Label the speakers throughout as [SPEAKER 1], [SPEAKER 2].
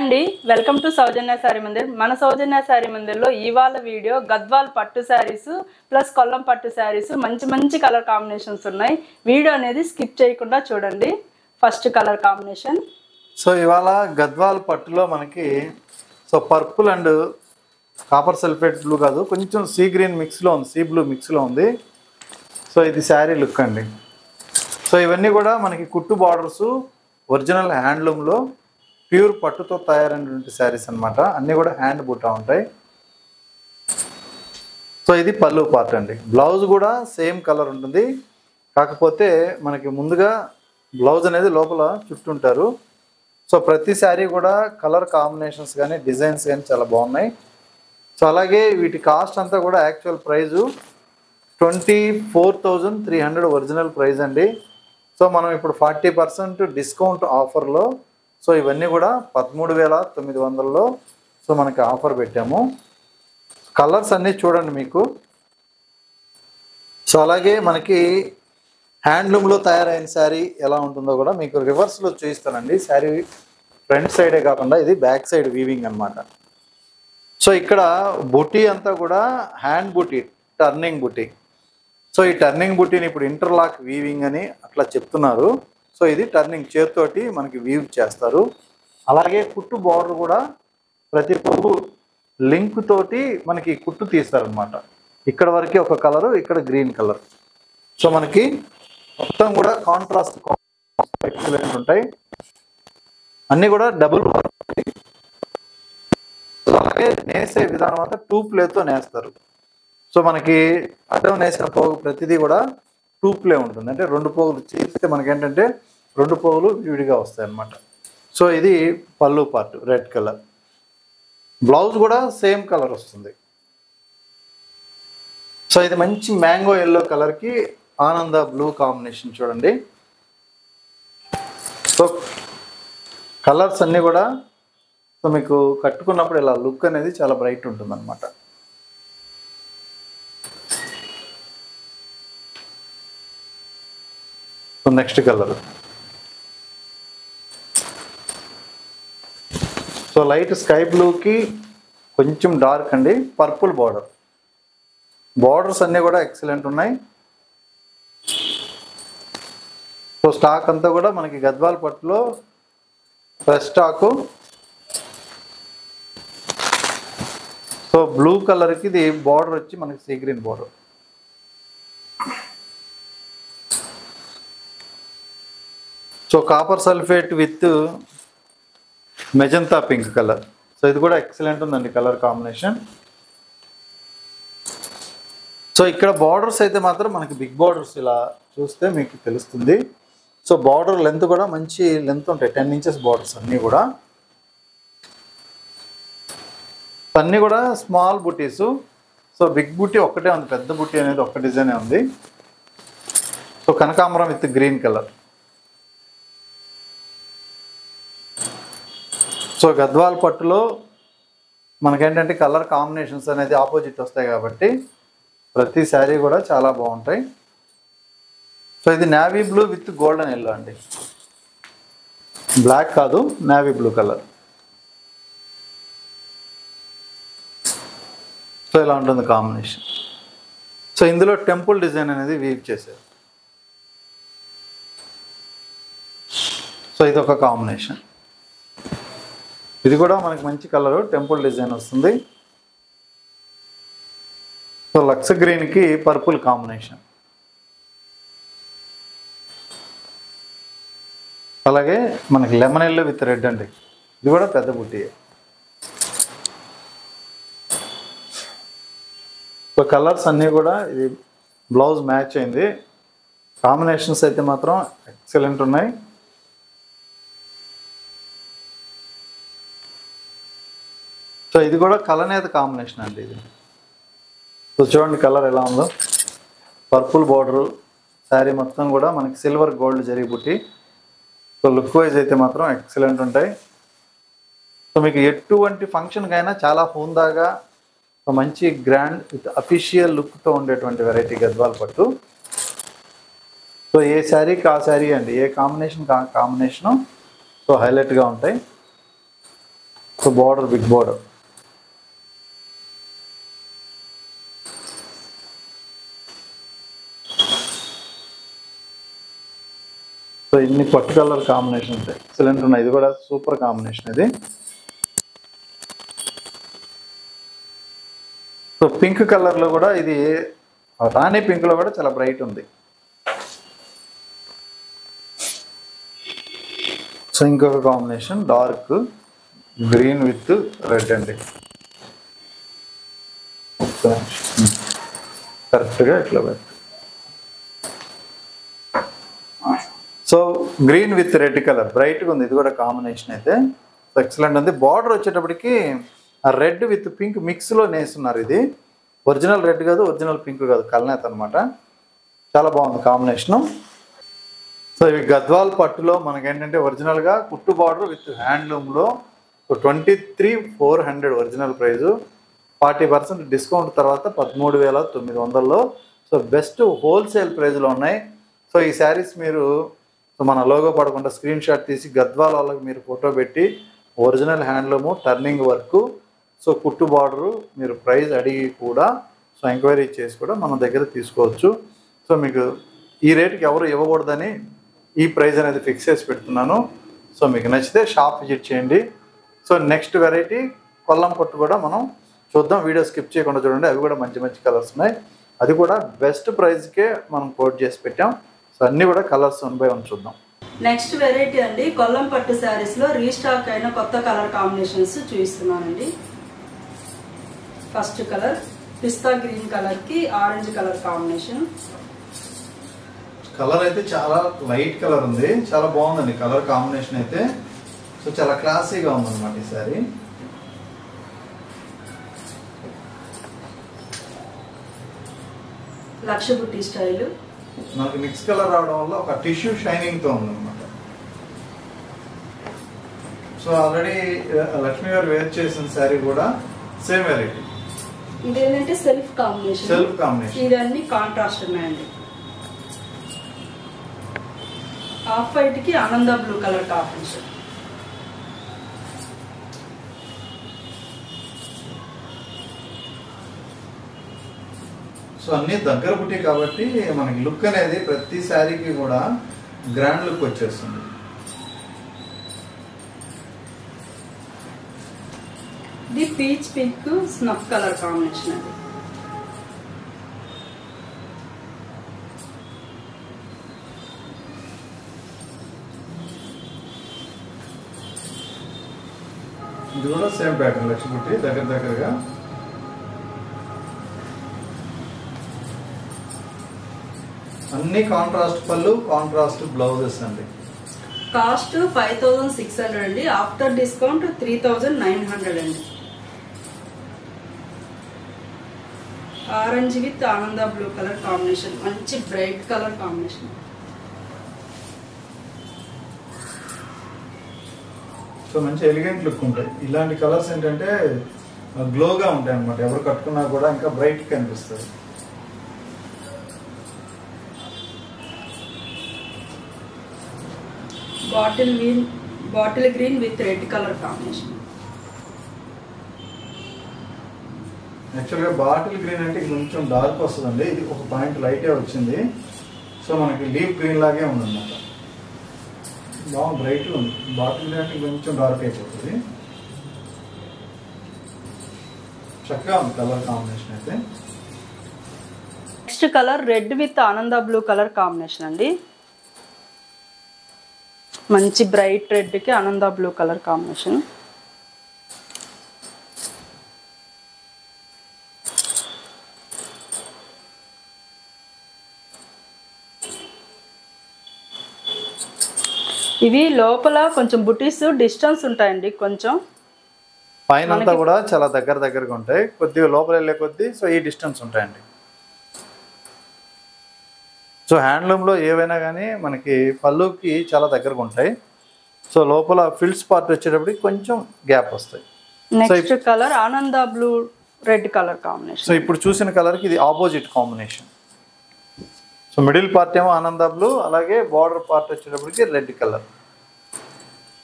[SPEAKER 1] అండి, welcome to సౌజన్య శారీ మందిర్. మన సౌజన్య శారీ మందిర్లో ఇవాళ వీడియో గద్వాల్ పట్టు శారీస్ ప్లస్ కొల్లం పట్టు శారీస్ మంచి మంచి కలర్ కాంబినేషన్స్ ఉన్నాయి. వీడియో అనేది స్కిప్ చేయకుండా చూడండి. First colour combination.
[SPEAKER 2] సో ఇవాళ గద్వాల్ పట్టులో మనకి purple and copper sulphate blue కాదు, కొంచెం సీ గ్రీన్ మిక్స్లో ఉంది, సీ బ్లూ మిక్స్లో ఉంది. సో ఇది శారీ లుక్ అండి. సో ఇవన్నీ కూడా మనకి కుట్టు బార్డర్స్ ఒరిజినల్ హ్యాండ్లూమ్లో ప్యూర్ పట్టుతో తయారైనటువంటి శారీస్ అనమాట. అన్నీ కూడా హ్యాండ్ బుట్టా ఉంటాయి. సో ఇది పళ్ళు పార్ట్ అండి. బ్లౌజ్ కూడా సేమ్ కలర్ ఉంటుంది, కాకపోతే మనకి ముందుగా బ్లౌజ్ అనేది లోపల చుట్టుంటారు. సో ప్రతి శారీ కూడా కలర్ కాంబినేషన్స్ కానీ డిజైన్స్ కానీ చాలా బాగున్నాయి. సో అలాగే వీటి కాస్ట్ అంతా కూడా యాక్చువల్ ప్రైజు 24,300 ఒరిజినల్ ప్రైజ్ అండి. సో మనం ఇప్పుడు 40% డిస్కౌంట్ ఆఫర్లో సో ఇవన్నీ కూడా 13,900లో సో మనకి ఆఫర్ పెట్టాము. కలర్స్ అన్నీ చూడండి మీకు. సో అలాగే మనకి హ్యాండ్లూమ్లో తయారైన శారీ ఎలా ఉంటుందో కూడా మీకు రివర్స్లో చూపిస్తానండి. శారీ ఫ్రంట్ సైడే కాకుండా ఇది బ్యాక్ సైడ్ వీవింగ్ అనమాట. సో ఇక్కడ బుటీ అంతా కూడా హ్యాండ్ బుటీ, టర్నింగ్ బుటీ. సో ఈ టర్నింగ్ బుటీని ఇప్పుడు ఇంటర్లాక్ వీవింగ్ అని అట్లా చెప్తున్నారు. సో ఇది టర్నింగ్ చేతితోటి మనకి వీవ్ చేస్తారు. అలాగే కుట్టు బార్డర్ కూడా ప్రతి పువ్వు లింక్ తోటి మనకి కుట్టు తీస్తారనమాట. ఇక్కడ వరకు ఒక కలరు, ఇక్కడ గ్రీన్ కలర్. సో మనకి మొత్తం కూడా కాంట్రాస్ట్ ఎక్సలెంట్ ఉంటాయి. అన్నీ కూడా డబుల్. అలాగే నేసే విధానం అంతా 2 ప్లేతో నేస్తారు. సో మనకి అడ్డం నేసిన పోగు ప్రతిదీ కూడా 2 ప్లే ఉంటుంది. అంటే 2 పోగులు చేస్తే మనకి ఏంటంటే 2 పోగులు విడిగా వస్తాయి అన్నమాట. సో ఇది పళ్ళు పార్ట్ రెడ్ కలర్. బ్లౌజ్ కూడా సేమ్ కలర్ వస్తుంది. సో ఇది మంచి మ్యాంగో ఎల్లో కలర్కి ఆనంద బ్లూ కాంబినేషన్ చూడండి. సో కలర్స్ అన్నీ కూడా సో మీకు కట్టుకున్నప్పుడు ఇలా లుక్ అనేది చాలా బ్రైట్ ఉంటుంది అనమాట. So next colour. So light sky బ్లూకి కొంచెం డార్క్ అండి, పర్పుల్ బార్డర్. బార్డర్స్ అన్నీ కూడా ఎక్సలెంట్ ఉన్నాయి. సో స్టాక్ అంతా కూడా మనకి గద్వాల్ పట్టులో ఫ్రెష్ స్టాకు. సో బ్లూ కలర్కి ఇది బార్డర్ వచ్చి మనకి sea green border. So copper sulphate with magenta pink colour. So ఇది కూడా ఎక్సలెంట్ ఉందండి కలర్ కాంబినేషన్. సో ఇక్కడ బార్డర్స్ అయితే మాత్రం మనకి బిగ్ బార్డర్స్ ఇలా చూస్తే మీకు తెలుస్తుంది. సో బార్డర్ లెంత్ కూడా మంచి లెంత్ ఉంటాయి, 10 ఇంచెస్ బార్డర్స్ అన్నీ కూడా. అన్నీ కూడా స్మాల్ బుటీసు. సో బిగ్ బుటీ ఒక్కటే ఉంది, పెద్ద బుటీ అనేది ఒక్క డిజైనే ఉంది. సో కనకాంబరం with green colour. So Gadwal పట్టులో మనకేంటంటే కలర్ కాంబినేషన్స్ అనేది ఆపోజిట్ వస్తాయి కాబట్టి ప్రతి శారీ కూడా చాలా బాగుంటాయి. సో ఇది navy blue with golden yellow అండి, బ్లాక్ కాదు, నేవీ బ్లూ కలర్. సో ఇలా ఉంటుంది కాంబినేషన్. సో ఇందులో టెంపుల్ డిజైన్ అనేది వీవ్ చేశారు. సో ఇది ఒక కాంబినేషన్. ఇది కూడా మనకి మంచి కలరు, టెంపుల్ డిజైన్ వస్తుంది. సో లక్స్ గ్రీన్కి పర్పుల్ కాంబినేషన్. అలాగే మనకి లెమన్ ఎల్లో విత్ రెడ్ అండి, ఇది కూడా పెద్ద బుట్టి. సో కలర్స్ అన్నీ కూడా ఇది బ్లౌజ్ మ్యాచ్ అయింది. కాంబినేషన్స్ అయితే మాత్రం ఎక్సలెంట్ ఉన్నాయి. సో ఇది కూడా కలనేత కాంబినేషన్ అండి ఇది. సో చూడండి కలర్ ఎలా ఉందో. పర్పుల్ బార్డరు, శారీ మొత్తం కూడా మనకి సిల్వర్ గోల్డ్ జరీ బుట్టి. సో లుక్ వైజ్ అయితే మాత్రం ఎక్సలెంట్ ఉంటాయి. సో మీకు ఎటువంటి ఫంక్షన్కైనా చాలా హుందాగా మంచి గ్రాండ్ విత్ అఫీషియల్ లుక్తో ఉండేటువంటి వెరైటీ గద్వాల్ పట్టు. సో ఏ శారీకి ఆ శారీ అండి, ఏ కాంబినేషన్ కాంబినేషను సో హైలైట్గా ఉంటాయి. So border big border. So ఇన్ని పట్టు కలర్ కాంబినేషన్ ఉంటాయి, ఎక్సలెంట్ ఉన్నాయి. ఇది కూడా సూపర్ కాంబినేషన్ ఇది. సో పింక్ కలర్లో కూడా ఇది రాణి పింక్లో కూడా చాలా బ్రైట్ ఉంది. సో ఇంకొక combination dark green with red అండి. కరెక్ట్గా ఇట్లా పెట్టు. So green with red colour బ్రైట్గా ఉంది. ఇది కూడా కాంబినేషన్ అయితే సో ఎక్సలెంట్ ఉంది. బార్డర్ వచ్చేటప్పటికి రెడ్ విత్ పింక్ మిక్స్లో నేస్తున్నారు. ఇది ఒరిజినల్ రెడ్ కాదు, ఒరిజినల్ పింక్ కాదు, కల్నేత అనమాట. చాలా బాగుంది కాంబినేషను. సో ఇవి గద్వాల్ పట్టులో మనకేంటంటే ఒరిజినల్గా కుట్టు బార్డర్ విత్ హ్యాండ్లూమ్లో 23,400 ఒరిజినల్ ప్రైజు. 40% డిస్కౌంట్ తర్వాత 13,900లో. సో బెస్ట్ హోల్సేల్ ప్రైజ్లో ఉన్నాయి. సో ఈ శారీస్ మీరు సో మన లోగో పడకుండా స్క్రీన్ షాట్ తీసి గద్వాల్ వాళ్ళకి మీరు ఫోటో పెట్టి original handloom turning work so కుట్టు బార్డరు మీరు ప్రైస్ అడిగి కూడా సో ఎంక్వైరీ చేసి కూడా మన దగ్గర తీసుకోవచ్చు. సో మీకు ఈ రేటుకి ఎవరు ఇవ్వకూడదని ఈ ప్రైస్ అనేది ఫిక్స్ చేసి పెడుతున్నాను. సో మీకు నచ్చితే షాప్ విజిట్ చేయండి. సో నెక్స్ట్ వెరైటీ కొల్లం పట్టు కూడా మనం చూద్దాం. వీడియో స్కిప్ చేయకుండా చూడండి, అవి కూడా మంచి మంచి కలర్స్ ఉన్నాయి. అది కూడా బెస్ట్ ప్రైస్కే మనం కోట్ చేసి పెట్టాం. సో అన్నీ కూడా కలర్స్ 1 by 1 చూద్దాం.
[SPEAKER 1] నెక్స్ట్ వెరైటీ అండి కొల్లం పట్టు శారీస్లో రీస్టాక్ అయిన కొత్త కలర్ కాంబినేషన్స్ చూపిస్తున్నానండి. ఫస్ట్ కలర్ పిస్తా గ్రీన్ కలర్కి ఆరెంజ్ కలర్ కాంబినేషన్.
[SPEAKER 2] కలర్ అయితే చాలా లైట్ కలర్ ఉంది, చాలా బాగుందండి కలర్ కాంబినేషన్ అయితే. సో చాలా క్లాసీగా ఉందన్నమాట ఈ సారీ.
[SPEAKER 1] లక్ష బుట్టి స్టైల్.
[SPEAKER 2] మనకి మిక్స్ కలర్ రావడం వల్ల ఒక టిష్యూ షైనింగ్తో ఉందన్నమాట. సో ఆల్రెడీ లక్ష్మి గారు వేర్ చేసిన శారీ కూడా సేమ్ వెరైటీ.
[SPEAKER 1] ఇదేంటంటే సెల్ఫ్ కాంబినేషన్. ఇదన్నీ కాంట్రాస్ట్ ఉన్నాయండి. ఆఫ్ వైట్ కి ఆనంద బ్లూ కలర్ కాంబినేషన్.
[SPEAKER 2] సో అన్ని దగ్గర పుట్టి కాబట్టి మనకి లుక్ అనేది ప్రతి శారీకి కూడా గ్రాండ్ లుక్ వచ్చేస్తుంది.
[SPEAKER 1] ఇది peach pink snuff colour combination అండి.
[SPEAKER 2] ఇది కూడా సేమ్ ప్యాటర్న్ లక్ష్మీ దగ్గరగా. అన్ని కాంట్రాస్ట్ పళ్ళు, కాంట్రాస్ట్ బ్లౌజెస్ అండి.
[SPEAKER 1] కాస్ట్ 5,600 అండి. ఆఫ్టర్ డిస్కౌంట్ 3,900 అండి. ఆరెంజ్ విత్ ఆనంద బ్లూ కలర్ కాంబినేషన్, మంచి బ్రైట్ కలర్ కాంబినేషన్.
[SPEAKER 2] సో మంచి ఎలిగెంట్ లుక్ ఉంటాయి. ఇలాంటి కలర్స్ ఏంటంటే గ్లోగా ఉంటాయి అన్నమాట. ఎవరు కట్టుకున్నా కూడా ఇంకా బ్రైట్ కనిపిస్తుంది.
[SPEAKER 1] Bottle green with red colour combination.
[SPEAKER 2] యాక్చువల్గా బాటిల్ గ్రీన్ అంటే కొంచెం డార్క్ వస్తుందండి. ఇది ఒక పాయింట్ లైటే వచ్చింది. సో మనకి లీఫ్ గ్రీన్ లాగే ఉందన్నమాట. బాగా బ్రైట్ ఉంది. బాటిల్ గ్రీన్ అంటే కొంచెం డార్క్ అయిపోతుంది. చక్కగా ఉంది కలర్ కాంబినేషన్ అయితే.
[SPEAKER 1] నెక్స్ట్ కలర్ రెడ్ విత్ ఆనంద బ్లూ కలర్ కాంబినేషన్ అండి. మంచి బ్రైట్ రెడ్ కి ఆనంద బ్లూ కలర్ కాంబినేషన్. ఇవి లోపల కొంచెం బుటీస్ డిస్టెన్స్ ఉంటాయండి. కొంచెం
[SPEAKER 2] పైన అంతా కూడా చాలా దగ్గరగా ఉంటాయి. కొద్దిగా లోపల వెళ్ళే కొద్దీ సో ఈ డిస్టెన్స్ ఉంటాయండి. సో హ్యాండ్లూమ్లో ఏవైనా కానీ మనకి పళ్ళుకి చాలా దగ్గరగా ఉంటాయి. సో లోపల ఫిల్స్ పార్ట్ వచ్చేటప్పటికి కొంచెం గ్యాప్ వస్తాయి.
[SPEAKER 1] నెక్స్ట్ కలర్ ఆనంద blue red colour combination.
[SPEAKER 2] So ఇప్పుడు చూసిన కలర్కి ఇది opposite combination. So middle part ఏమో ఆనంద బ్లూ, అలాగే బార్డర్ పార్ట్ వచ్చేటప్పటికి రెడ్ కలర్.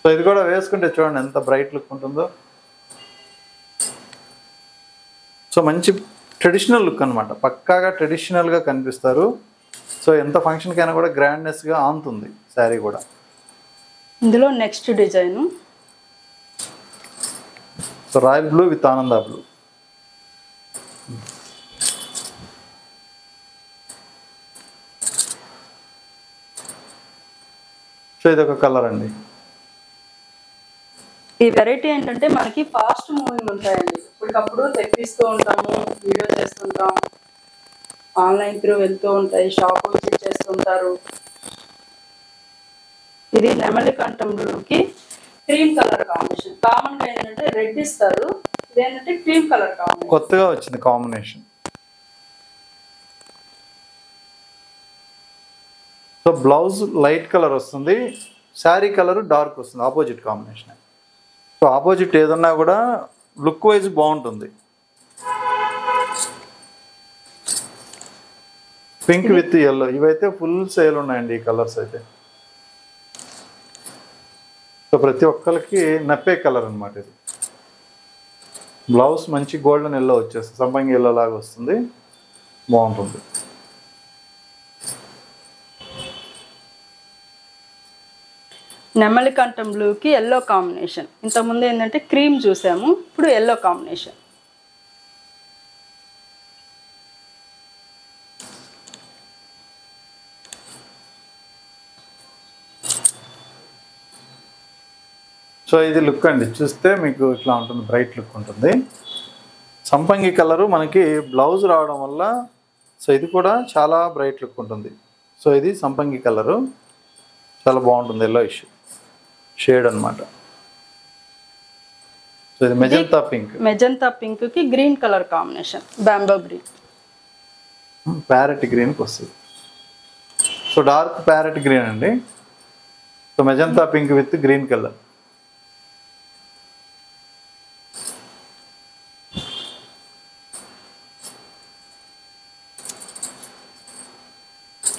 [SPEAKER 2] సో ఇది కూడా వేసుకుంటే చూడండి ఎంత బ్రైట్ లుక్ ఉంటుందో. సో మంచి ట్రెడిషనల్ లుక్ అనమాట, పక్కాగా ట్రెడిషనల్గా కనిపిస్తారు. సో ఎంత ఫంక్షన్కైనా కూడా గ్రాండ్నెస్గా ఆనుతుంది శారీ కూడా.
[SPEAKER 1] ఇందులో next design
[SPEAKER 2] so royal blue with ఆనంద బ్లూ. సో ఇది ఒక కలర్ అండి.
[SPEAKER 1] ఈ వెరైటీ ఏంటంటే మనకి ఫాస్ట్ మూవింగ్ ఉంటాయండి, ఇప్పటికప్పుడు తెప్పిస్తూ ఉంటాము, వీడియో చేస్తుంటాం, ఆన్లైన్ త్రూ వెళ్తూ ఉంటాయి, షాప్ విజిట్ చేస్తుంటారు. ఇది నెమలి కంఠంలోకి క్రీమ్ కలర్ కాంబినేషన్. కామన్ గా ఏంటంటే రెడ్ ఇస్తారు, ఇదేంటంటే క్రీమ్ కలర్ కాంబినేషన్.
[SPEAKER 2] కొత్తగా వచ్చింది combination. So blouse light colour వస్తుంది, శారీ కలర్ డార్క్ వస్తుంది, ఆపోజిట్ కాంబినేషన్. సో ఆపోజిట్ ఏదన్నా కూడా లుక్ వైజ్ బాగుంటుంది. పింక్ విత్ ఎల్లో, ఇవైతే ఫుల్ సేల్ ఉన్నాయండి ఈ కలర్స్ అయితే. సో ప్రతి ఒక్కరికి నప్పే కలర్ అనమాట ఇది. బ్లౌజ్ మంచి గోల్డెన్ ఎల్లో వచ్చేస్తుంది, సంపంగి ఎల్లో లాగా వస్తుంది, బాగుంటుంది.
[SPEAKER 1] నెమలి కంఠం బ్లూకి ఎల్లో కాంబినేషన్. ఇంతకుముందు ఏంటంటే క్రీమ్ చూసాము, ఇప్పుడు ఎల్లో కాంబినేషన్.
[SPEAKER 2] సో ఇది లుక్ అండి, చూస్తే మీకు ఇట్లా ఉంటుంది, బ్రైట్ లుక్ ఉంటుంది. సంపంగి కలరు మనకి బ్లౌజ్ రావడం వల్ల సో ఇది కూడా చాలా బ్రైట్ లుక్ ఉంటుంది. సో ఇది సంపంగి కలరు, చాలా బాగుంటుంది, ఎల్లో ఇష్యూ షేడ్ అనమాట. సో ఇది మెజంతా పింక్.
[SPEAKER 1] మెజంతా పింక్ కి green colour combination, బాంబో green,
[SPEAKER 2] parrot గ్రీన్కి వస్తుంది. సో డార్క్ ప్యారెట్ గ్రీన్ అండి. So magenta pink with green colour.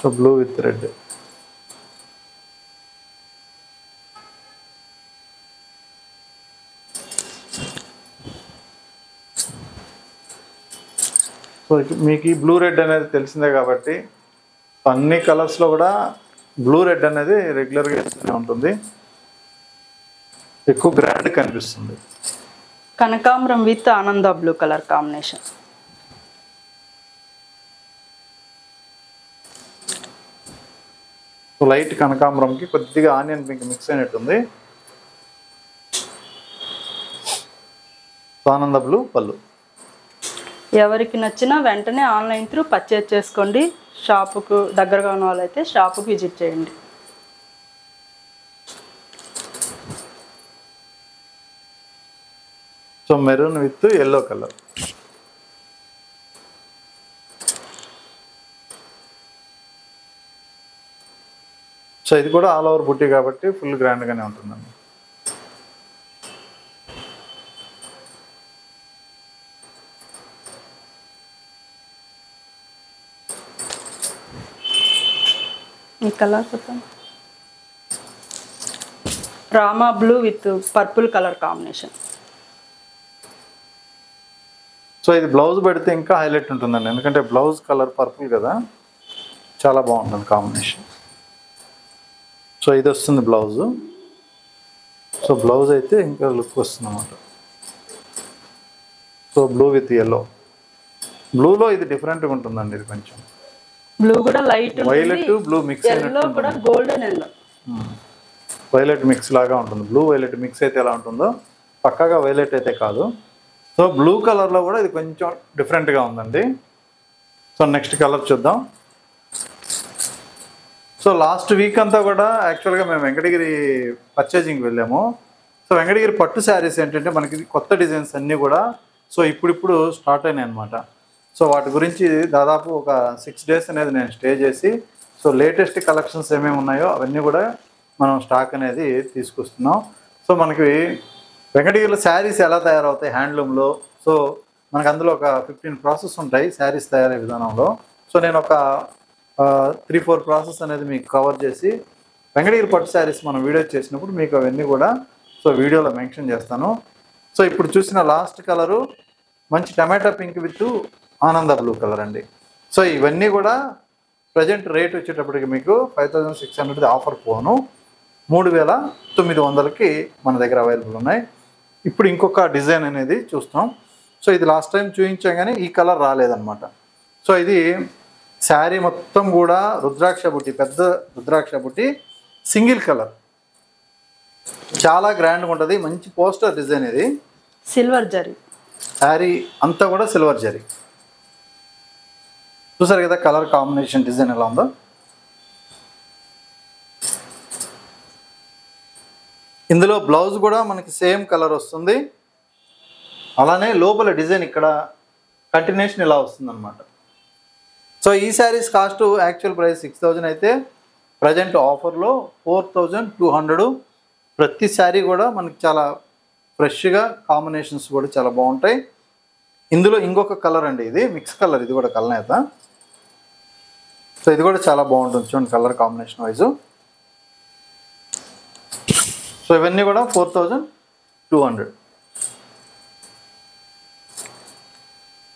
[SPEAKER 2] So blue with red. So మీకు ఈ బ్లూ రెడ్ అనేది తెలిసిందే కాబట్టి అన్ని కలర్స్లో కూడా బ్లూ రెడ్ అనేది రెగ్యులర్గా వేస్తూనే ఉంటుంది, ఎక్కువ గ్రాండ్ కనిపిస్తుంది.
[SPEAKER 1] కనకాంబరం విత్ ఆనంద బ్లూ కలర్ కాంబినేషన్.
[SPEAKER 2] లైట్ కనకాంబరంకి కొద్దిగా ఆనియన్ పింక్ మిక్స్ అయినట్టుంది. ఆనంద బ్లూ పళ్ళు.
[SPEAKER 1] ఎవరికి నచ్చినా వెంటనే ఆన్లైన్ త్రూ పర్చేజ్ చేసుకోండి. షాపుకు దగ్గరగా ఉన్న వాళ్ళైతే షాపుకు విజిట్ చేయండి.
[SPEAKER 2] So maroon with yellow colour. So ఇది కూడా ఆల్ ఓవర్ బుట్టి కాబట్టి ఫుల్ గ్రాండ్గానే ఉంటుందండి.
[SPEAKER 1] ఈ colour Rama blue with purple colour combination.
[SPEAKER 2] So ఇది బ్లౌజ్ పెడితే ఇంకా హైలైట్ ఉంటుందండి, ఎందుకంటే బ్లౌజ్ కలర్ పర్పుల్ కదా, చాలా బాగుంటుంది కాంబినేషన్. సో ఇది వస్తుంది బ్లౌజు. సో బ్లౌజ్ అయితే ఇంకా లుక్ వస్తుంది అన్నమాట. So blue with yellow. బ్లూలో ఇది డిఫరెంట్గా ఉంటుందండి, ఇది కొంచెం
[SPEAKER 1] బ్లూ కూడా light,
[SPEAKER 2] violet blue mix
[SPEAKER 1] yellow కూడా గోల్డెన్ ఎల్లో,
[SPEAKER 2] వైలెట్ మిక్స్ లాగా ఉంటుంది. బ్లూ వైలెట్ మిక్స్ అయితే ఎలా ఉంటుందో పక్కాగా వైలెట్ అయితే కాదు. సో బ్లూ కలర్లో కూడా ఇది కొంచెం డిఫరెంట్గా ఉందండి. సో నెక్స్ట్ కలర్ చూద్దాం. సో లాస్ట్ వీక్ అంతా కూడా యాక్చువల్గా మేము వెంకటగిరి పర్చేజింగ్కి వెళ్ళాము. సో వెంకటగిరి పట్టు శారీస్ ఏంటంటే మనకి కొత్త డిజైన్స్ అన్నీ కూడా సో ఇప్పుడు స్టార్ట్ అయినాయి అనమాట. సో వాటి గురించి దాదాపు ఒక 6 days అనేది నేను స్టే చేసి సో లేటెస్ట్ కలెక్షన్స్ ఏమేమి ఉన్నాయో అవన్నీ కూడా మనం స్టాక్ అనేది తీసుకొస్తున్నాం. సో మనకి వెంకటగిరిలో శారీస్ ఎలా తయారవుతాయి హ్యాండ్లూమ్లో, సో మనకు అందులో ఒక 15 ప్రాసెస్ ఉంటాయి శారీస్ తయారయ్యే విధానంలో. సో నేను ఒక 3-4 ప్రాసెస్ అనేది మీకు కవర్ చేసి వెంకటగిరి పట్టు శారీస్ మనం వీడియో చేసినప్పుడు మీకు అవన్నీ కూడా సో వీడియోలో మెన్షన్ చేస్తాను. సో ఇప్పుడు చూసిన లాస్ట్ కలరు మంచి టమాటా పింక్ విత్ ఆనంద బ్లూ కలర్ అండి. సో ఇవన్నీ కూడా ప్రజెంట్ రేట్ వచ్చేటప్పటికి మీకు 5600 ఆఫర్ పోను 3900కి మన దగ్గర అవైలబుల్ ఉన్నాయి. ఇప్పుడు ఇంకొక డిజైన్ అనేది చూస్తాం. సో ఇది లాస్ట్ టైం చూపించాం కానీ ఈ కలర్ రాలేదన్నమాట. సో ఇది శారీ మొత్తం కూడా రుద్రాక్ష బుట్టి, పెద్ద రుద్రాక్ష బుట్టి, సింగిల్ కలర్, చాలా గ్రాండ్గా ఉంటుంది. మంచి పోస్టర్ డిజైన్ ఇది.
[SPEAKER 1] సిల్వర్ జరీ
[SPEAKER 2] శారీ అంతా కూడా సిల్వర్ జరీ. చూసారు కదా కలర్ కాంబినేషన్ డిజైన్ ఎలా ఉందో. ఇందులో బ్లౌజ్ కూడా మనకి సేమ్ కలర్ వస్తుంది. అలానే లోపల డిజైన్ ఇక్కడ కంటిన్యూషన్ ఇలా వస్తుంది అనమాట. సో ఈ శారీస్ కాస్ట్ యాక్చువల్ ప్రైస్ 6000 అయితే ప్రజెంట్ ఆఫర్లో 4200. ప్రతి శారీ కూడా మనకి చాలా ఫ్రెష్గా, కాంబినేషన్స్ కూడా చాలా బాగుంటాయి. ఇందులో ఇంకొక కలర్ అండి, ఇది మిక్స్ కలర్, ఇది కూడా కలనేత. సో ఇది కూడా చాలా బాగుంటుంది చూడండి కలర్ కాంబినేషన్ వైజు. సో ఇవన్నీ కూడా 4200.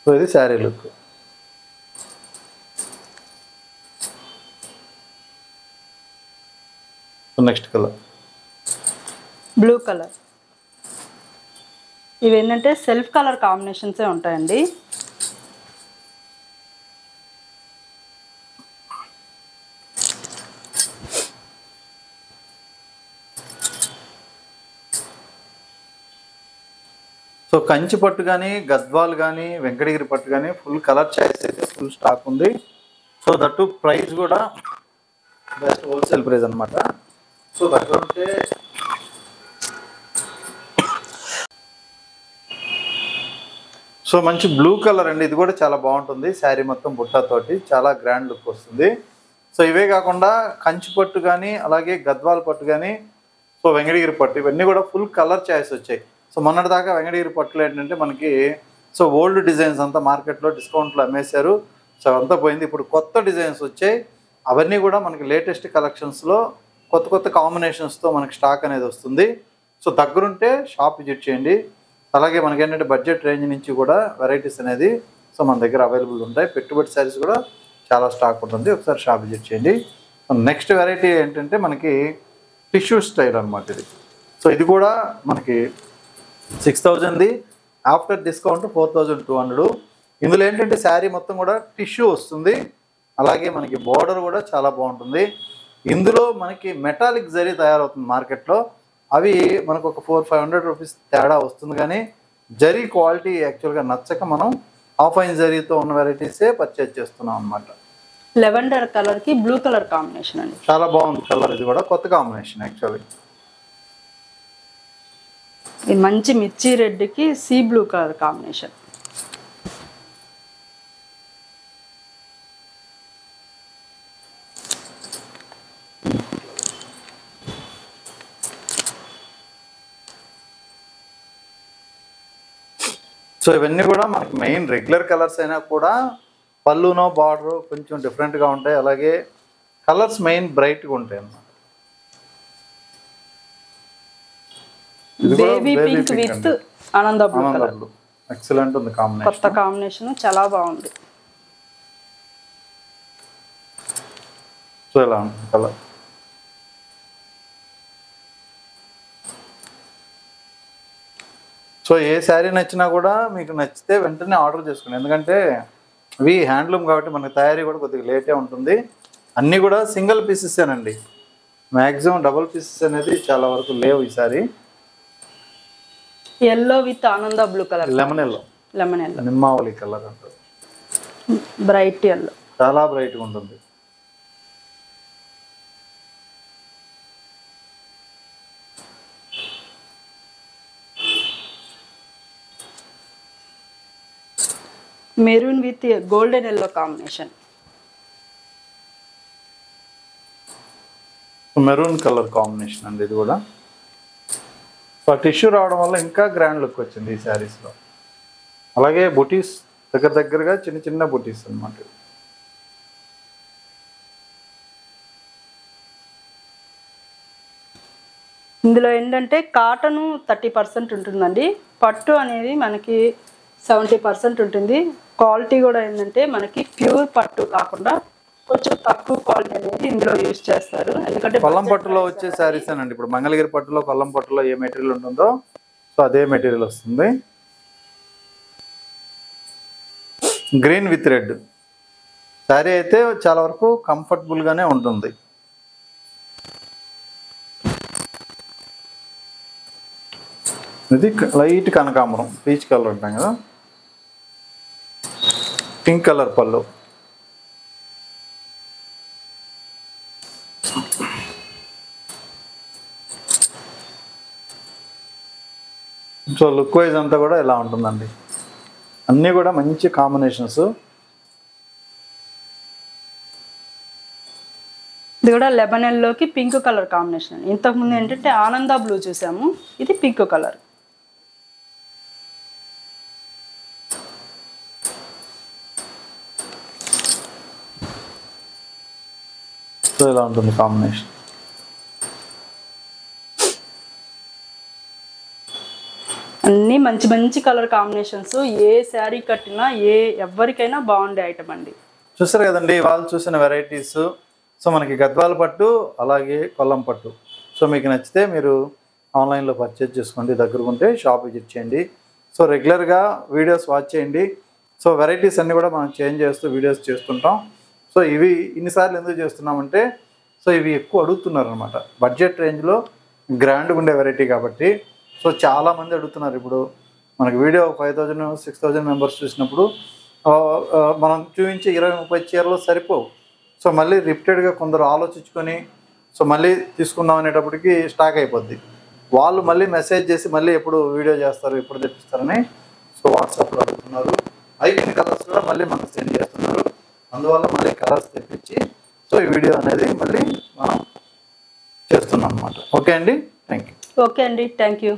[SPEAKER 2] సో ఇది sari look. Next colour
[SPEAKER 1] blue colour. ఇవి ఏంటంటే సెల్ఫ్ కలర్ కాంబినేషన్సే ఉంటాయండి.
[SPEAKER 2] సో కంచి పట్టు కానీ, గద్వాల్ కానీ, వెంకటగిరి పట్టు కానీ ఫుల్ కలర్ చాయిస్ అయితే ఫుల్ స్టాక్ ఉంది. సో దట్టు ప్రైస్ కూడా బెస్ట్ హోల్సేల్ ప్రైస్ అనమాట. సో దగ్గర ఉంటే సో మంచి బ్లూ కలర్ అండి, ఇది కూడా చాలా బాగుంటుంది. శారీ మొత్తం బుట్టాతోటి చాలా గ్రాండ్ లుక్ వస్తుంది. సో ఇవే కాకుండా కంచి పట్టు కానీ, అలాగే గద్వాల్ పట్టు కానీ, సో వెంకటగిరి పట్టు, ఇవన్నీ కూడా ఫుల్ కలర్ చాయిస్ వచ్చాయి. సో మొన్నటి దాకా వెంకటగిరి పట్టులో ఏంటంటే మనకి సో ఓల్డ్ డిజైన్స్ అంతా మార్కెట్లో డిస్కౌంట్లో అమ్మేశారు. సో అంతా పోయింది. ఇప్పుడు కొత్త డిజైన్స్ వచ్చాయి. అవన్నీ కూడా మనకి లేటెస్ట్ కలెక్షన్స్లో కొత్త కొత్త కాంబినేషన్స్తో మనకి స్టాక్ అనేది వస్తుంది. సో దగ్గరుంటే షాప్ విజిట్ చేయండి. అలాగే మనకి ఏంటంటే బడ్జెట్ రేంజ్ నుంచి కూడా వెరైటీస్ అనేది సో మన దగ్గర అవైలబుల్ ఉంటాయి. పెట్టుబడి శారీస్ కూడా చాలా స్టాక్ ఉంటుంది. ఒకసారి షాప్ విజిట్ చేయండి. నెక్స్ట్ వెరైటీ ఏంటంటే మనకి టిష్యూ స్టైల్ అనమాట ఇది. సో ఇది కూడా మనకి 6000ది, ఆఫ్టర్ డిస్కౌంట్ 4200. ఇందులో ఏంటంటే శారీ మొత్తం కూడా టిష్యూ వస్తుంది. అలాగే మనకి బోర్డర్ కూడా చాలా బాగుంటుంది. ఇందులో మనకి మెటాలిక్ జరీ తయారవుతుంది మార్కెట్లో. అవి మనకు ఒక 400-500 రూపీస్ తేడా వస్తుంది. కానీ జరీ క్వాలిటీ యాక్చువల్గా నచ్చక మనం ఆఫ్-ఐన్ జరీతో ఉన్న వెరైటీసే పర్చేజ్ చేస్తున్నాం అనమాట.
[SPEAKER 1] లెవెండర్ కలర్కి బ్లూ కలర్ కాంబినేషన్ అండి,
[SPEAKER 2] చాలా బాగుంది కలర్. ఇది కూడా కొత్త కాంబినేషన్ యాక్చువల్లీ.
[SPEAKER 1] ఇది మంచి మిర్చి రెడ్కి sea blue colour combination.
[SPEAKER 2] So ఇవన్నీ కూడా మనకి మెయిన్ రెగ్యులర్ కలర్స్ అయినా కూడా పళ్ళునో బార్డర్ కొంచెం డిఫరెంట్గా ఉంటాయి. అలాగే కలర్స్ మెయిన్ బ్రైట్గా ఉంటాయి అన్నమాట.
[SPEAKER 1] బేబీ పింక్ విత్ ఆనంద బ్లూ కలర్,
[SPEAKER 2] ఎక్సలెంట్ ఉంది కాంబినేషన్.
[SPEAKER 1] కొత్త కాంబినేషన్ చాలా బాగుంది.
[SPEAKER 2] సో ఇలా ఉంటుంది కలర్. సో ఏ శారీ నచ్చినా కూడా మీకు నచ్చితే వెంటనే ఆర్డర్ చేసుకోండి. ఎందుకంటే ఇవి హ్యాండ్లూమ్ కాబట్టి మనకి తయారీ కూడా కొద్దిగా లేటే ఉంటుంది. అన్నీ కూడా సింగిల్ పీసెసేనండి, మ్యాక్సిమం డబుల్ పీసెస్ అనేది చాలా వరకు లేవు ఈసారి.
[SPEAKER 1] ఎల్లో విత్ ఆనంద బ్లూ కలర్,
[SPEAKER 2] లెమన్ ఎల్లో, నిమ్మావళి కలర్ అంటారు.
[SPEAKER 1] బ్రైట్ ఎల్లో,
[SPEAKER 2] చాలా బ్రైట్గా ఉంటుంది.
[SPEAKER 1] Maroon with golden yellow combination.
[SPEAKER 2] Maroon colour combination అండి ఇది కూడా. టిష్యూ రావడం వల్ల ఇంకా గ్రాండ్ లుక్ వచ్చింది ఈ శారీస్లో. అలాగే బుటీస్ దగ్గరగా చిన్న చిన్న బుటీస్ అన్నమాట. ఇందులో
[SPEAKER 1] ఏంటంటే కాటను 30% ఉంటుందండి. పట్టు అనేది మనకి 70% ఉంటుంది. క్వాలిటీ కూడా ఏంటంటే మనకి ప్యూర్ పట్టు కాకుండా కొంచెం తక్కువ క్వాలిటీ అనేది ఇందులో యూజ్ చేస్తారు. ఎందుకంటే
[SPEAKER 2] కొల్లం పట్టులో వచ్చే శారీస్ అండి. ఇప్పుడు మంగళగిరి పట్టులో కొల్లం పట్టులో ఏ మెటీరియల్ ఉంటుందో సో అదే మెటీరియల్ వస్తుంది. గ్రీన్ విత్ రెడ్ శారీ అయితే చాలా వరకు కంఫర్టబుల్గానే ఉంటుంది. ఇది లైట్ కనకాంబరం పీచ్ కలర్ ఉంటాం కదా, పింక్ కలర్ పళ్ళు. సో లుక్ వైజ్ అంతా కూడా ఇలా ఉంటుందండి. అన్నీ కూడా మంచి కాంబినేషన్స్.
[SPEAKER 1] ఇది కూడా లెబనెల్లోకి పింక్ కలర్ కాంబినేషన్. ఇంతకుముందు ఏంటంటే ఆనంద బ్లూ చూసాము, ఇది పింక్ కలర్.
[SPEAKER 2] సో ఇలా ఉంటుంది కాంబినేషన్.
[SPEAKER 1] అన్నీ మంచి మంచి కలర్ కాంబినేషన్స్. ఏ శారీ కట్టినా ఎవరికైనా బాగుండే ఐటమ్ అండి.
[SPEAKER 2] చూసారు కదండి వాళ్ళు చూసిన వెరైటీస్. సో మనకి గద్వాల పట్టు అలాగే కొల్లం పట్టు. సో మీకు నచ్చితే మీరు ఆన్లైన్లో పర్చేజ్ చేసుకోండి. దగ్గరకు ఉంటే షాప్ విజిట్ చేయండి. సో రెగ్యులర్గా వీడియోస్ వాచ్ చేయండి. సో వెరైటీస్ అన్నీ కూడా మనం చేంజ్ చేస్తూ వీడియోస్ చేస్తుంటాం. సో ఇవి ఇన్నిసార్లు ఎందుకు చేస్తున్నామంటే సో ఇవి ఎక్కువ అడుగుతున్నారు అనమాట. బడ్జెట్ రేంజ్లో గ్రాండ్గా ఉండే వెరైటీ కాబట్టి సో చాలామంది అడుగుతున్నారు. ఇప్పుడు మనకి వీడియో 5000 6000 మెంబర్స్ చూసినప్పుడు మనం చూపించే 20-30 చీరలు సరిపోవు. సో మళ్ళీ రిపీటెడ్గా కొందరు ఆలోచించుకొని సో మళ్ళీ తీసుకుందాం అనేటప్పటికి స్టాక్ అయిపోద్ది. వాళ్ళు మళ్ళీ మెసేజ్ చేసి మళ్ళీ ఎప్పుడు వీడియో చేస్తారు, ఎప్పుడు తెప్పిస్తారని సో వాట్సాప్లో అడుగుతున్నారు. అయిపోయిన కలర్స్ కూడా మళ్ళీ మనకు సెండ్ చేస్తున్నారు. అందువల్ల మళ్ళీ కలర్స్ తెప్పించి సో ఈ వీడియో అనేది మళ్ళీ మనం చేస్తున్నాం అన్నమాట. ఓకే అండి, థ్యాంక్ యూ.
[SPEAKER 1] ఓకే అండి, థ్యాంక్ యూ.